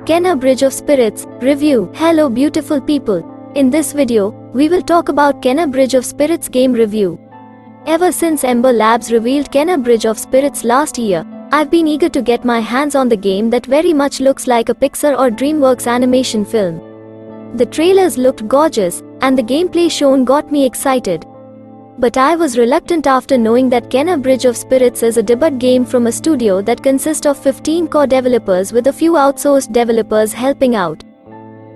Kena Bridge of Spirits Review. Hello beautiful people. In this video, we will talk about Kena Bridge of Spirits game review. Ever since Ember Labs revealed Kena Bridge of Spirits last year, I've been eager to get my hands on the game that very much looks like a Pixar or DreamWorks animation film. The trailers looked gorgeous, and the gameplay shown got me excited. But I was reluctant after knowing that Kena Bridge of Spirits is a debut game from a studio that consists of 15 core developers with a few outsourced developers helping out.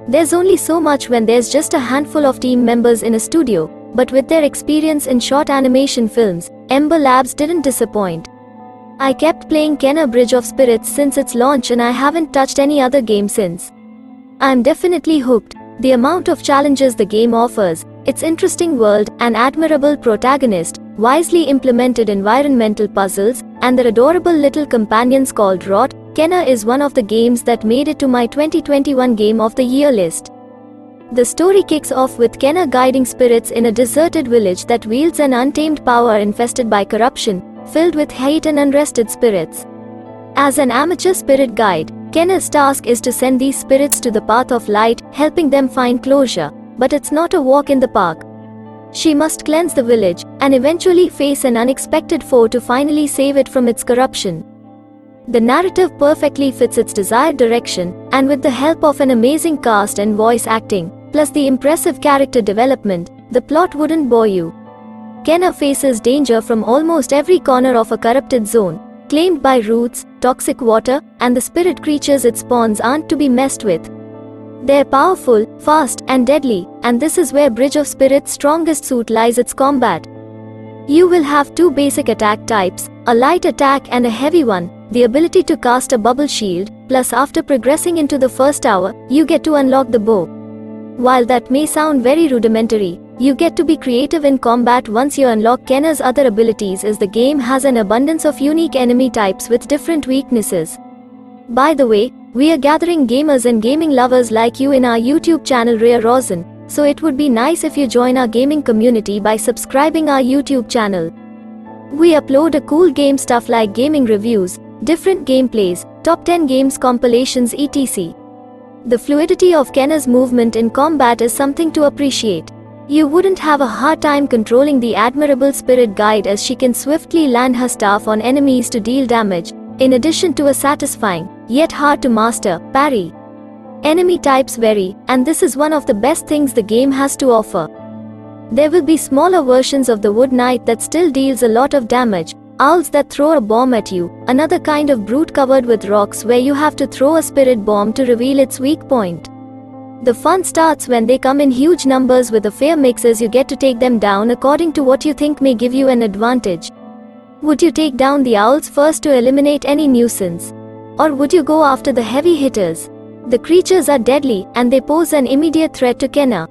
There's only so much when there's just a handful of team members in a studio, but with their experience in short animation films, Ember Labs didn't disappoint. I kept playing Kena Bridge of Spirits since its launch and I haven't touched any other game since. I'm definitely hooked. The amount of challenges the game offers, its interesting world, an admirable protagonist, wisely implemented environmental puzzles, and their adorable little companions called Rot, Kena is one of the games that made it to my 2021 Game of the Year list. The story kicks off with Kena guiding spirits in a deserted village that wields an untamed power infested by corruption, filled with hate and unrested spirits. As an amateur spirit guide, Kena's task is to send these spirits to the path of light, helping them find closure. But it's not a walk in the park. She must cleanse the village, and eventually face an unexpected foe to finally save it from its corruption. The narrative perfectly fits its desired direction, and with the help of an amazing cast and voice acting, plus the impressive character development, the plot wouldn't bore you. Kena faces danger from almost every corner of a corrupted zone, claimed by roots, toxic water, and the spirit creatures it spawns aren't to be messed with. They're powerful, fast, and deadly, and this is where Bridge of Spirits' strongest suit lies: its combat. You will have two basic attack types, a light attack and a heavy one, the ability to cast a bubble shield, plus after progressing into the first tower, you get to unlock the bow. While that may sound very rudimentary, you get to be creative in combat once you unlock Kena's other abilities, as the game has an abundance of unique enemy types with different weaknesses. By the way, we are gathering gamers and gaming lovers like you in our YouTube channel RAYAROZEN, so it would be nice if you join our gaming community by subscribing our YouTube channel. We upload a cool game stuff like gaming reviews, different gameplays, top 10 games compilations etc. The fluidity of Kena's movement in combat is something to appreciate. You wouldn't have a hard time controlling the admirable spirit guide, as she can swiftly land her staff on enemies to deal damage, in addition to a satisfying, yet hard to master, parry. Enemy types vary, and this is one of the best things the game has to offer. There will be smaller versions of the Wood Knight that still deals a lot of damage, owls that throw a bomb at you, another kind of brute covered with rocks where you have to throw a spirit bomb to reveal its weak point. The fun starts when they come in huge numbers with a fair mix, as you get to take them down according to what you think may give you an advantage. Would you take down the owls first to eliminate any nuisance? Or would you go after the heavy hitters? The creatures are deadly, and they pose an immediate threat to Kena.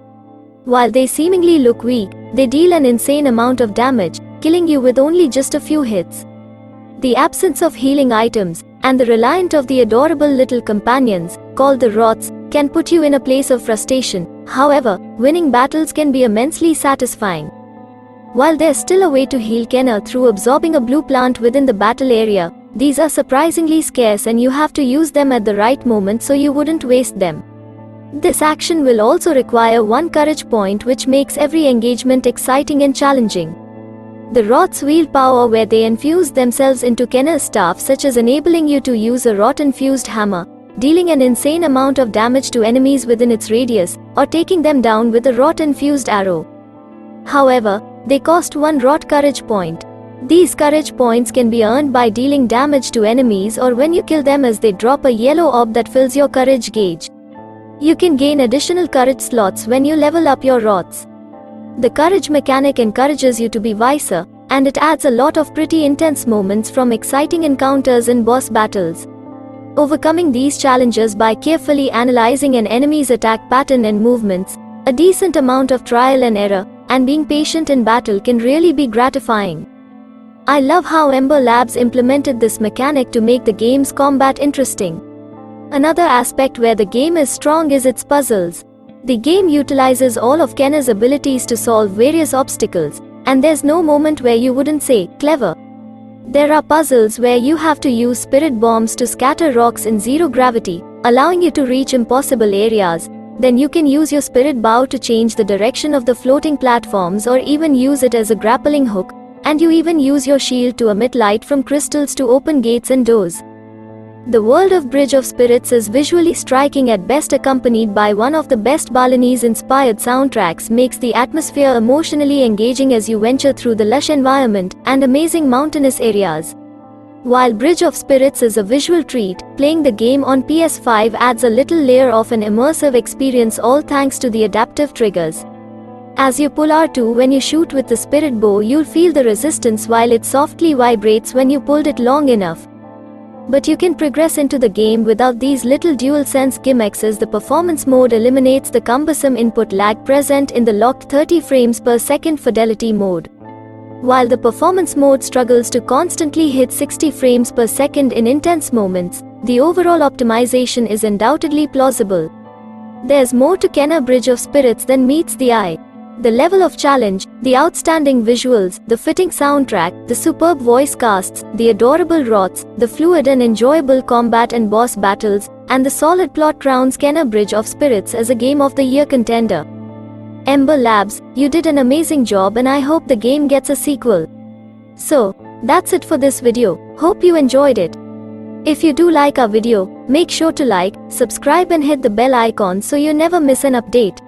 While they seemingly look weak, they deal an insane amount of damage, killing you with only just a few hits. The absence of healing items, and the reliance of the adorable little companions, called the Rots, can put you in a place of frustration. However, winning battles can be immensely satisfying. While there's still a way to heal Kena through absorbing a blue plant within the battle area, these are surprisingly scarce and you have to use them at the right moment so you wouldn't waste them. This action will also require one courage point, which makes every engagement exciting and challenging. The Rots wield power where they infuse themselves into Kena's staff, such as enabling you to use a Rot-infused hammer, dealing an insane amount of damage to enemies within its radius, or taking them down with a Rot-infused arrow. However, they cost one Rot courage point. These courage points can be earned by dealing damage to enemies or when you kill them, as they drop a yellow orb that fills your courage gauge. You can gain additional courage slots when you level up your Rots. The courage mechanic encourages you to be wiser, and it adds a lot of pretty intense moments, from exciting encounters and boss battles. Overcoming these challenges by carefully analyzing an enemy's attack pattern and movements, a decent amount of trial and error, and being patient in battle can really be gratifying. I love how Ember Labs implemented this mechanic to make the game's combat interesting. Another aspect where the game is strong is its puzzles. The game utilizes all of Kena's abilities to solve various obstacles, and there's no moment where you wouldn't say, clever. There are puzzles where you have to use spirit bombs to scatter rocks in zero gravity, allowing you to reach impossible areas. Then you can use your spirit bow to change the direction of the floating platforms or even use it as a grappling hook, and you even use your shield to emit light from crystals to open gates and doors. The world of Bridge of Spirits is visually striking at best, accompanied by one of the best Balinese-inspired soundtracks, makes the atmosphere emotionally engaging as you venture through the lush environment and amazing mountainous areas. While Bridge of Spirits is a visual treat, playing the game on PS5 adds a little layer of an immersive experience, all thanks to the adaptive triggers. As you pull R2 when you shoot with the spirit bow, you'll feel the resistance while it softly vibrates when you pulled it long enough. But you can progress into the game without these little DualSense gimmicks, as the performance mode eliminates the cumbersome input lag present in the locked 30 frames per second fidelity mode. While the performance mode struggles to constantly hit 60 frames per second in intense moments, the overall optimization is undoubtedly plausible. There's more to Kena Bridge of Spirits than meets the eye. The level of challenge, the outstanding visuals, the fitting soundtrack, the superb voice casts, the adorable rots, the fluid and enjoyable combat and boss battles, and the solid plot crowns Kena Bridge of Spirits as a Game of the Year contender. Ember Labs, you did an amazing job, and I hope the game gets a sequel. So, that's it for this video. Hope you enjoyed it. If you do like our video, make sure to like, subscribe and hit the bell icon so you never miss an update.